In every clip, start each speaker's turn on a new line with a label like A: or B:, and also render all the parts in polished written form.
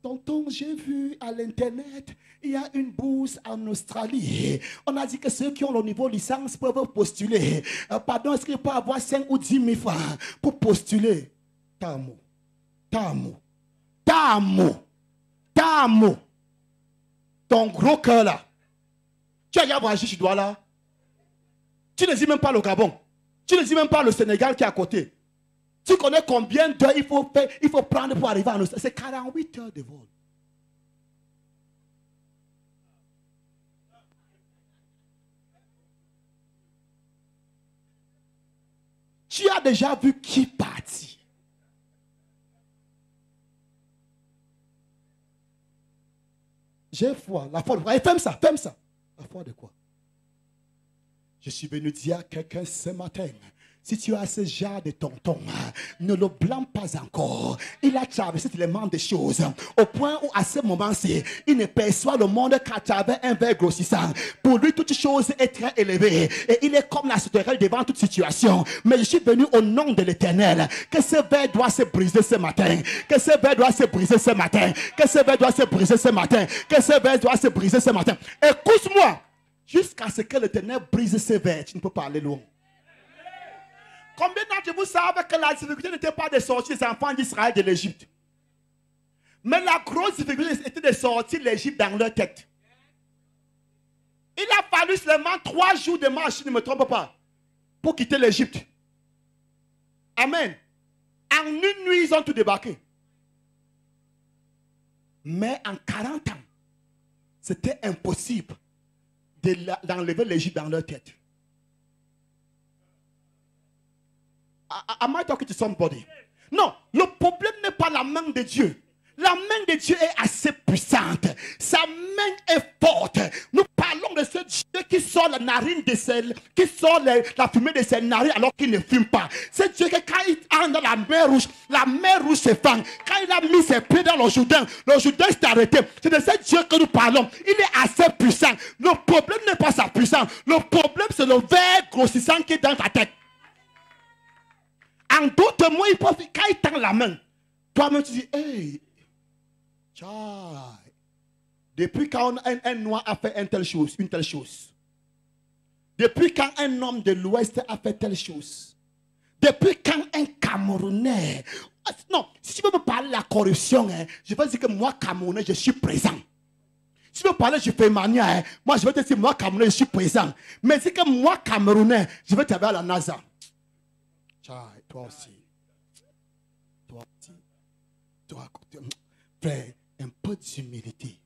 A: Tonton, j'ai vu à l'internet, il y a une bourse en Australie. On a dit que ceux qui ont le niveau licence peuvent postuler. Pardon, est-ce qu'il peut avoir 5 ou 10 000 francs pour postuler? Tamo. Ton gros cœur là. Tu as déjà voyagé chez toi là. Tu ne dis même pas le Gabon. Tu ne dis même pas le Sénégal qui est à côté. Tu connais combien d'heures il faut prendre pour arriver en Australie? C'est 48 heures de vol. Tu as déjà vu qui partit? J'ai foi. La foi de quoi? Et ferme ça. La foi de quoi? Je suis venu dire à quelqu'un ce matin, si tu as ce genre de tonton, ne le blâme pas encore. Il a traversé tellement de choses au point où à ce moment-ci, il ne perçoit le monde qu'à travers un verre grossissant. Pour lui, toute chose est très élevée et il est comme la sauterelle devant toute situation. Mais je suis venu au nom de l'Éternel. Que ce verre doit se briser ce matin. Que ce verre doit se briser ce matin. Que ce verre doit se briser ce matin. Que ce verre doit se briser ce matin. Écoute-moi. Jusqu'à ce que l'Éternel brise ce verre, tu ne peux pas aller loin. Combien d'entre vous savez que la difficulté n'était pas de sortir les enfants d'Israël de l'Égypte? Mais la grosse difficulté était de sortir l'Égypte dans leur tête. Il a fallu seulement 3 jours de marche, si je ne me trompe pas, pour quitter l'Égypte. Amen. En une nuit, ils ont tout débarqué. Mais en 40 ans, c'était impossible d'enlever l'Égypte dans leur tête. Am I talking to somebody? Non, le problème n'est pas la main de Dieu. La main de Dieu est assez puissante. Sa main est forte. Nous parlons de ce Dieu qui sort la narine de ses, qui sort la fumée de ses narines alors qu'il ne fume pas. C'est Dieu que quand il entre dans la mer rouge se fend. Quand il a mis ses pieds dans le Jourdain s'est arrêté. C'est de ce Dieu que nous parlons. Il est assez puissant. Le problème n'est pas sa puissance. Le problème c'est le verre grossissant qui est dans ta tête. En d'autres mots, quand il tend la main, toi-même tu dis, hey, depuis quand un noir a fait une telle chose, depuis quand un homme de l'Ouest a fait telle chose, depuis quand un Camerounais, non, si tu veux me parler de la corruption, je vais dire que moi, Camerounais, je suis présent. Si tu veux parler, je fais mania, moi je vais te dire, moi, Camerounais, je suis présent. Mais c'est que moi, Camerounais, je vais travailler à la NASA. Toi aussi. Frère, un peu d'humilité.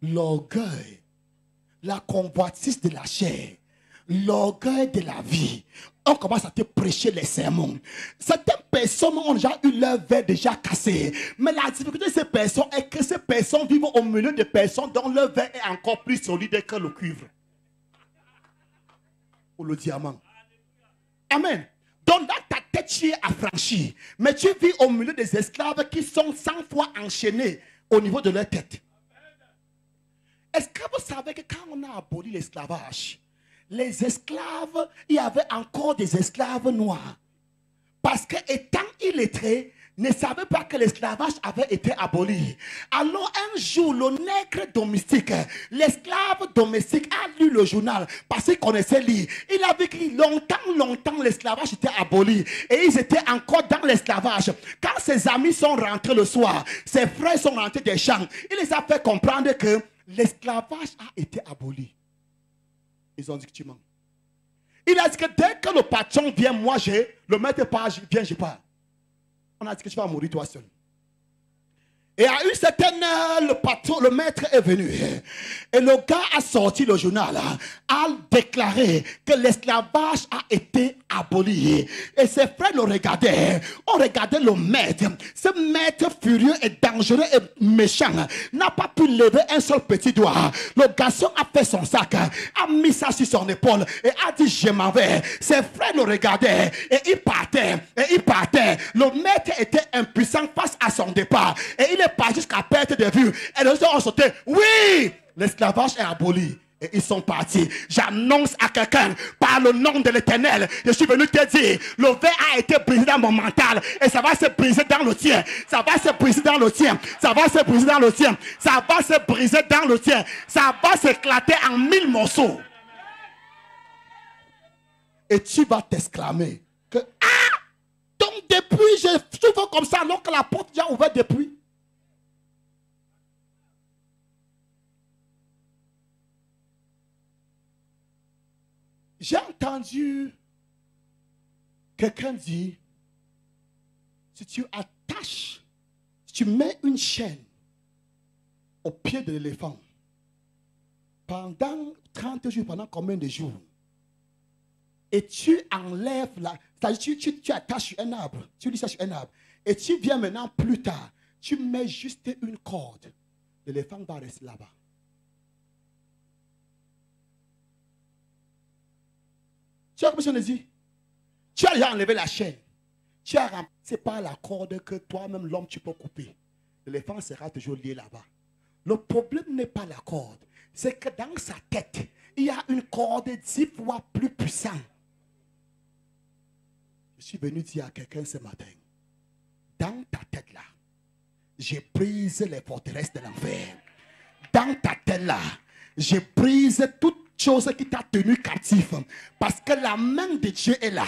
A: L'orgueil, la convoitise de la chair, l'orgueil de la vie. On commence à te prêcher les sermons. Certaines personnes ont déjà eu leur verre déjà cassé. Mais la difficulté de ces personnes est que ces personnes vivent au milieu de personnes dont leur verre est encore plus solide que le cuivre. Ou le diamant. Amen. Donc dans ta tête, tu es affranchi. Mais tu vis au milieu des esclaves qui sont 100 fois enchaînés au niveau de leur tête. Est-ce que vous savez que quand on a aboli l'esclavage, les esclaves, il y avait encore des esclaves noirs. Parce que étant illettrés, ne savaient pas que l'esclavage avait été aboli. Alors un jour, le nègre domestique, l'esclave domestique a lu le journal parce qu'il connaissait lire. Il a vu que longtemps l'esclavage était aboli et ils étaient encore dans l'esclavage. Quand ses amis sont rentrés le soir, ses frères sont rentrés des champs, il les a fait comprendre que l'esclavage a été aboli. Ils ont dit que tu mens. Il a dit que dès que le patron vient, moi le maître pas, vient, je pars. On a dit que tu vas mourir toi seul. Et à une certaine heure, le maître est venu. Et le gars a sorti le journal, a déclaré que l'esclavage a été aboli. Et ses frères le regardaient. On regardait le maître. Ce maître furieux et dangereux et méchant n'a pas pu lever un seul petit doigt. Le garçon a fait son sac, a mis ça sur son épaule et a dit je m'en vais. Ses frères le regardaient et il partait. Le maître était impuissant face à son départ. Et il est pas jusqu'à perte de vue. Et les gens ont sauté. Oui, l'esclavage est aboli. Et ils sont partis. J'annonce à quelqu'un, par le nom de l'Éternel, je suis venu te dire, le verre a été brisé dans mon mental et ça va se briser dans le tien. Ça va se briser dans le tien. Ça va se briser dans le tien. Ça va se briser dans le tien. Ça va s'éclater en 1000 morceaux. Et tu vas t'exclamer que, ah, donc depuis, je souffre comme ça alors que la porte est déjà ouverte depuis. J'ai entendu quelqu'un dire, si tu attaches, si tu mets une chaîne au pied de l'éléphant, pendant 30 jours, pendant combien de jours, et tu enlèves la... C'est-à-dire tu attaches sur un arbre, tu lis ça sur un arbre, et tu viens maintenant plus tard, tu mets juste une corde, l'éléphant va rester là-bas. Tu as comme on dit, tu as déjà enlevé la chaîne. Tu as remplacé par la corde que toi-même, l'homme, tu peux couper. L'éléphant sera toujours lié là-bas. Le problème n'est pas la corde. C'est que dans sa tête, il y a une corde 10 fois plus puissante. Je suis venu dire à quelqu'un ce matin, dans ta tête là, j'ai brisé les forteresses de l'enfer. Dans ta tête là, j'ai brisé toute chose qui t'a tenu captif, parce que la main de Dieu est là,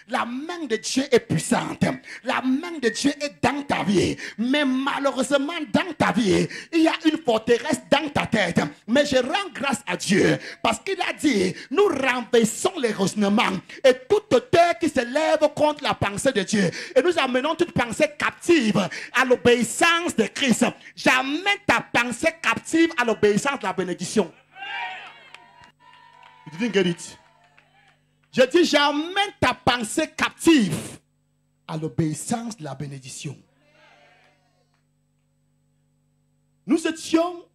A: la main de Dieu est puissante, la main de Dieu est dans ta vie, mais malheureusement dans ta vie il y a une forteresse dans ta tête. Mais je rends grâce à Dieu parce qu'il a dit, nous renversons les raisonnements et toute terre qui se lève contre la pensée de Dieu, et nous amenons toute pensée captive à l'obéissance de Christ. J'amène ta pensée captive à l'obéissance de la bénédiction. You didn't get it. Je dis, j'amène ta pensée captive à l'obéissance de la bénédiction. Nous étions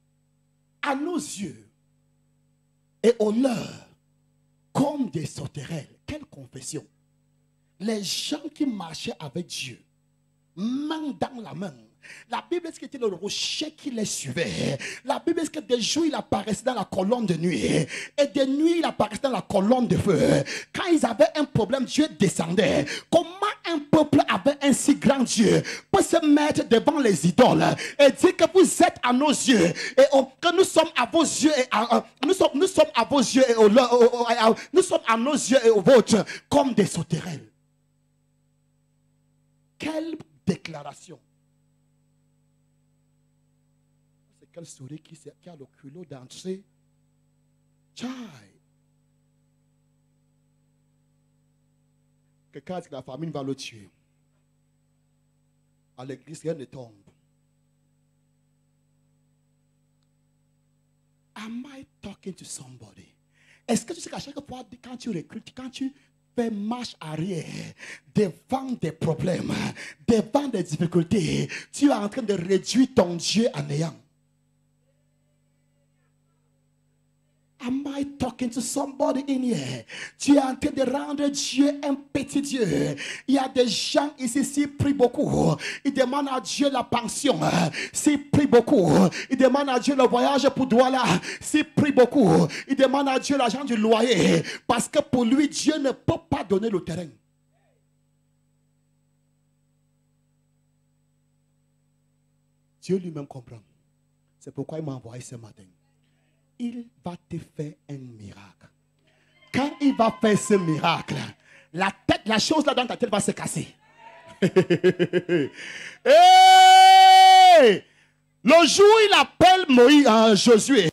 A: à nos yeux et aux leurs comme des sauterelles. Quelle confession! Les gens qui marchaient avec Dieu, main dans la main. La Bible dit que c'était le rocher qui les suivait. La Bible dit que des jours il apparaissait dans la colonne de nuit et des nuits il apparaissait dans la colonne de feu. Quand ils avaient un problème, Dieu descendait. Comment un peuple avait un si grand Dieu peut se mettre devant les idoles et dire que vous êtes à nos yeux et que nous sommes à vos yeux et nous sommes à vos yeux et nous sommes à nos yeux et aux vôtres comme des sauterelles. Quelle déclaration! C'est quelle souris qui a le culot d'entrer? Chai! Quelqu'un dit que la famine va le tuer. À l'église, rien ne tombe. Am I talking to somebody? Est-ce que tu sais qu'à chaque fois, quand tu recrutes, quand tu fais marche arrière devant des problèmes, devant des difficultés, tu es en train de réduire ton Dieu à néant? Am I talking to somebody in here? Tu es en train de rendre Dieu un petit Dieu. Il y a des gens ici, s'ils prient beaucoup, ils demandent à Dieu la pension. S'ils prient beaucoup, ils demandent à Dieu le voyage pour Douala. S'ils prient beaucoup, ils demandent à Dieu l'argent du loyer. Parce que pour lui, Dieu ne peut pas donner le terrain. Dieu lui-même comprend. C'est pourquoi il m'a envoyé ce matin. Il va te faire un miracle. Quand il va faire ce miracle, la chose là dans ta tête va se casser. Hey! Le jour où il appelle Josué,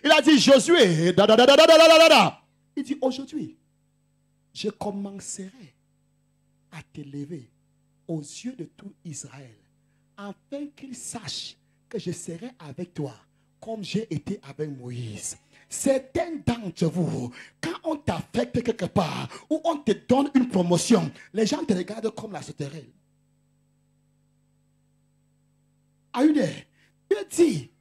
A: il a dit, Josué, il dit, aujourd'hui, je commencerai à t'élever aux yeux de tout Israël, afin qu'il sache que je serai avec toi comme j'ai été avec Moïse. Certains d'entre vous, quand on t'affecte quelque part, ou on te donne une promotion, les gens te regardent comme la sauterelle. Are you there? Dieu dit,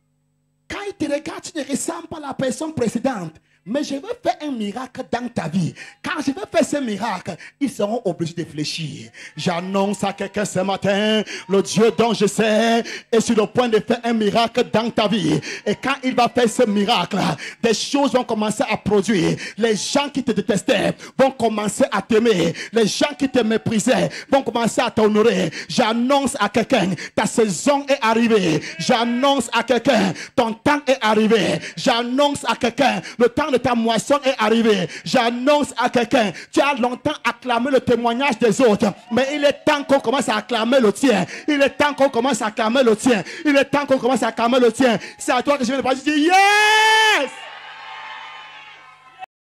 A: quand il te regarde, tu ne ressembles pas à la personne précédente. Mais je veux faire un miracle dans ta vie. Quand je vais faire ce miracle, ils seront obligés de fléchir. J'annonce à quelqu'un ce matin, le Dieu dont je sais est sur le point de faire un miracle dans ta vie. Et quand il va faire ce miracle, des choses vont commencer à produire. Les gens qui te détestaient vont commencer à t'aimer. Les gens qui te méprisaient vont commencer à t'honorer. J'annonce à quelqu'un, ta saison est arrivée. J'annonce à quelqu'un, ton temps est arrivé. J'annonce à quelqu'un, le temps de ta moisson est arrivé. J'annonce à quelqu'un, tu as longtemps acclamé le témoignage des autres, mais il est temps qu'on commence à acclamer le tien. Il est temps qu'on commence à acclamer le tien. Il est temps qu'on commence à acclamer le tien. C'est à toi que je viens de parler. Je dis yes!